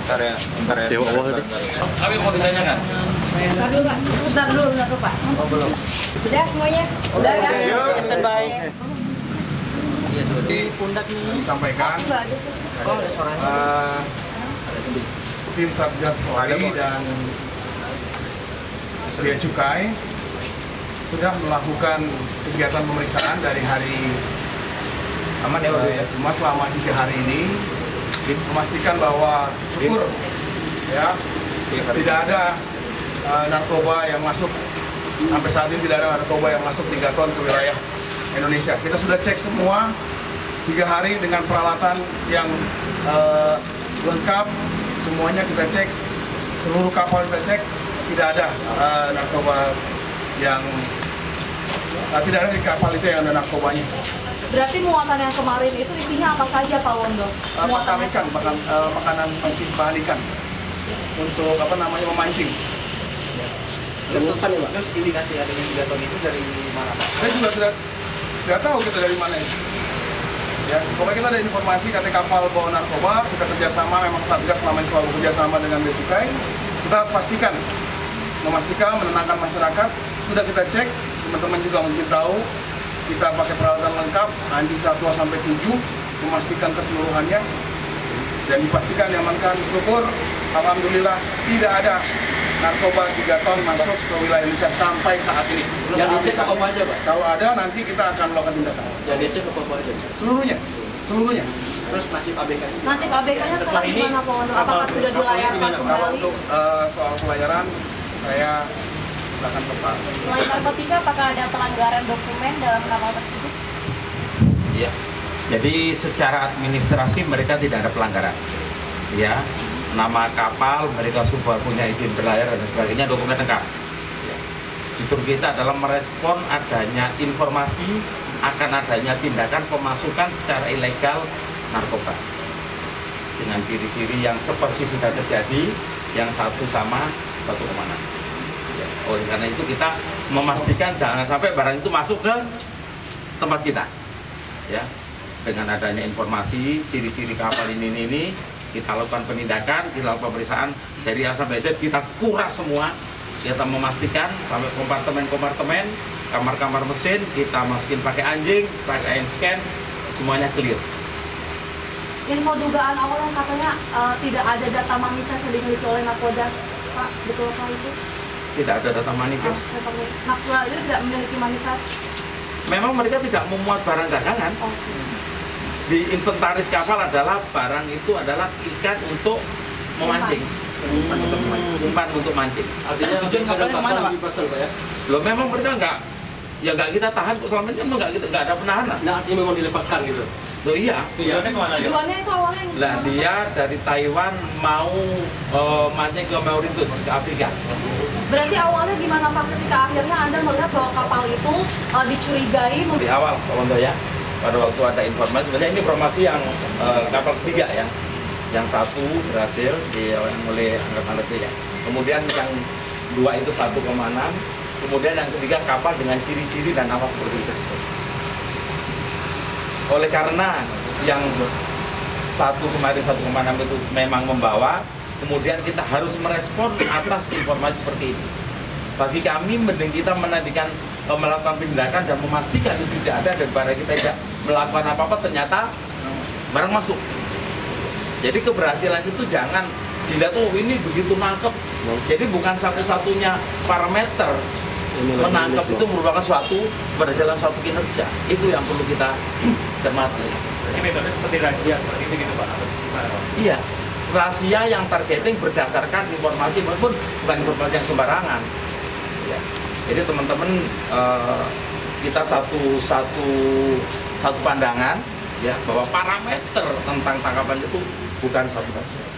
Bentar ya. Kami mau ditanyakan. Bentar dulu Pak. Oh, belum. Udah semuanya? Udah kan? Yuk, standby. Di pundak ini disampaikan tim Satgas Polri dan Bea Cukai sudah melakukan kegiatan pemeriksaan dari hari Aman ya waktu ya. cuma selama 3 hari ini memastikan bahwa syukur ya tidak ada narkoba yang masuk, sampai saat ini tidak ada narkoba yang masuk 3 ton ke wilayah Indonesia. Kita sudah cek semua 3 hari dengan peralatan yang lengkap, semuanya kita cek, seluruh kapal kita cek, tidak ada narkoba yang tidak ada di kapal itu yang ada narkobanya. Berarti muatan yang kemarin itu isinya apa saja Pak Wondo? Makan ikan, makanan pancing, bahan ikan untuk memancing. Terus indikasi adanya 3 ton itu dari mana Pak? Saya juga tidak tahu kita dari mana ini. Ya, pokoknya kita ada informasi katanya kapal bawa narkoba, kita kerjasama, memang Satgas selama ini selalu kerjasama dengan Bea Cukai. Kita harus memastikan, menenangkan masyarakat. Sudah kita cek, teman-teman juga mungkin tahu, kita pakai peralatan lengkap, anjing 1 sampai 7, memastikan keseluruhannya dan dipastikan diamankan. Syukur, alhamdulillah tidak ada narkoba 3 ton masuk ke wilayah Indonesia sampai saat ini. Yang dicek apa aja Pak? Kalau ada nanti kita akan melakukan tindakan. Yang dicek apa aja? Seluruhnya. Terus nasib ABK-nya? Nasib ABK-nya sekarang gimana Pak Wondo? Apakah sudah dilayarkan Kalau kembali? untuk soal pelayaran, saya akan tepat. Selain narkotika, apakah ada pelanggaran dokumen dalam kapal tersebut? Ya, jadi secara administrasi mereka tidak ada pelanggaran. Ya, nama kapal mereka sudah punya izin berlayar dan sebagainya, dokumen lengkap. Ya. Justru kita adalah merespon adanya informasi akan adanya tindakan pemasukan secara ilegal narkoba dengan ciri-ciri yang seperti sudah terjadi, yang 1 sama 1,6. Ya, oleh karena itu kita memastikan jangan sampai barang itu masuk ke tempat kita. Ya, dengan adanya informasi ciri-ciri kapal ini kita lakukan penindakan, kita lakukan pemeriksaan dari A sampai Z, kita kuras semua, kita memastikan sampai kompartemen-kompartemen, kamar-kamar mesin kita masukin pakai anjing, pakai scan, semuanya clear. Info dugaan awalnya katanya tidak ada data manifest yang dimiliki oleh Nakoda, Pak, betul Pak itu? Tidak ada data manifest. Nakoda itu tidak memiliki manifest. Memang mereka tidak memuat barang dagangan. Di inventaris kapal adalah barang itu adalah ikan untuk memancing, umpan untuk mancing. Artinya tujuan kapalnya kemana Pak? Ya? Loh memang mereka nggak kita tahan kok, selama ini nggak ada penahanan. Nah artinya memang dilepaskan gitu? Loh iya. Tujuannya kemana ya? Tujuannya itu awalnya Nah dia dari Taiwan mau mancing ke Mauritius, ke Afrika. berarti awalnya gimana Pak ketika akhirnya Anda melihat bahwa kapal itu dicurigai? Di awal kalau ya, pada waktu ada informasi, sebenarnya ini informasi yang kapal ketiga ya, yang 1 berhasil oleh angkatan laut ya. Kemudian yang 2 itu 1,6, kemudian yang ketiga kapal dengan ciri-ciri dan apa seperti itu. Oleh karena yang 1 kemarin 1,6 itu memang membawa, kemudian kita harus merespon atas informasi seperti ini. Bagi kami mending kita menantikan melakukan tindakan dan memastikan itu tidak ada, daripada kita tidak melakukan apa-apa ternyata barang masuk. Jadi keberhasilan itu jangan dilihat ini begitu nangkep. Jadi bukan satu-satunya parameter menangkap itu merupakan suatu keberhasilan, suatu kinerja. Itu yang perlu kita cermati. Ini metode seperti rahasia seperti itu gitu Pak? Iya, rahasia yang targeting berdasarkan informasi, maupun bukan informasi yang sembarangan. Ya. Jadi teman-teman kita satu pandangan ya bahwa parameter tentang tangkapan itu bukan satu.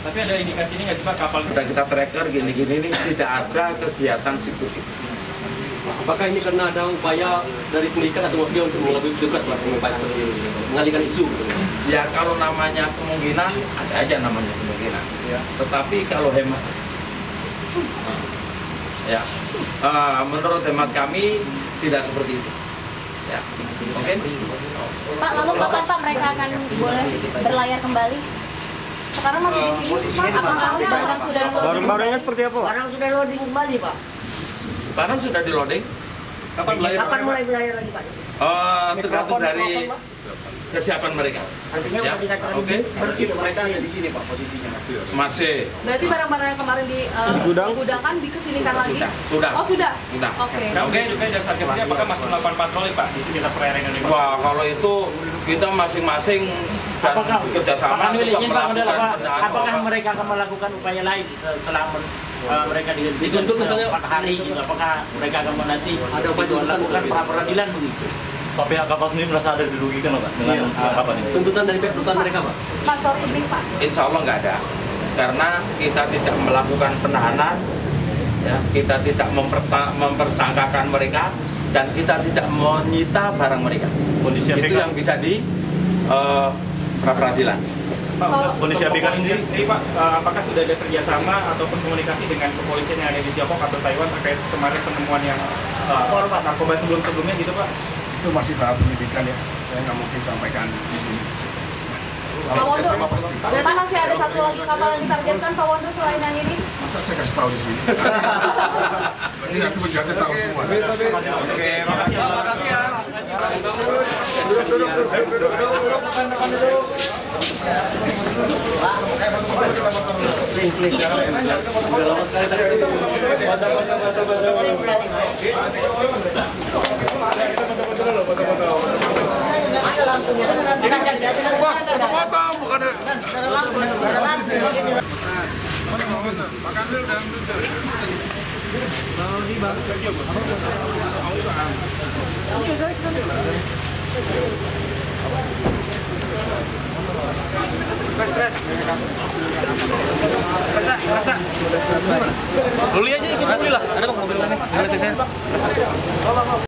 Tapi ada indikasi ini nggak sih Pak kapal? Sudah kita tracker gini-gini ini tidak ada kegiatan situ-situ. Apakah ini karena ada upaya dari sindikat atau mafia untuk lebih dekat lah mengalihkan isu? Ya kalau namanya kemungkinan ada aja namanya kemungkinan. Ya. Tetapi kalau hemat, ya menurut hemat kami tidak seperti itu. Ya, oke. Pak, lalu kapan Pak mereka akan boleh berlayar kembali? Sekarang masih di sini, posisinya di Pak. mana? Apakah barang sudah Barang-barangnya seperti apa, Pak? Barang sudah loading kembali, Pak. Barang sudah di loading. Kapan belayar? Kapan mulai belayar lagi, Pak? Tergantung dari kesiapan mereka. Artinya Ya, udah dikatakan oke. bersih, Mereka ada di sini Pak posisinya. Masih. Berarti barang-barang yang kemarin di gudangkan dikesinikan lagi? Sudah. Oh, sudah? Sudah. Oke. Oke. Juga jasa sini apakah masih melakukan patroli Pak di sekitar perairan Indonesia? Wah, kalau itu kita masing-masing dan kerjasama juga melakukan Apakah mereka akan melakukan upaya lain setelah mereka Dituntut misalnya 4 hari gitu? Apakah mereka akan nanti Ada upaya tuntutan melakukan mungkin? pra-peradilan begitu? Pak pihak kapal sendiri merasa ada dirugikan Pak dengan kapal ini? Tuntutan dari pihak perusahaan mereka, Pak? Pak, sorry tebing, Pak. Insya Allah nggak ada, karena kita tidak melakukan penahanan, ya, kita tidak mempersangkakan mereka, dan kita tidak menyita barang mereka. Kondisi Itu ABK yang bisa di pra-peradilan. Pak, untuk kondisi ABK sendiri Pak, apakah sudah ada kerjasama ataupun komunikasi dengan kepolisian yang ada di Tiongkok atau Taiwan terkait kemarin penemuan yang narkoba sebelum-sebelumnya gitu Pak? Itu masih tahap penyidikan ya. Saya nggak mungkin sampaikan di sini. Pak Kalau Wondo, sama pasti. berarti masih ada satu lagi kapal yang ditargetkan Pak Wondo selain yang ini? Masa saya kasih tahu di sini? Berarti nanti penjahatnya tahu semua. Oke, makasih ya. Udah lama sekali tadi. Bos, potong, bukan ada. Makan dulu dan Luli aja ikut mobil lah, ada Bang mobil.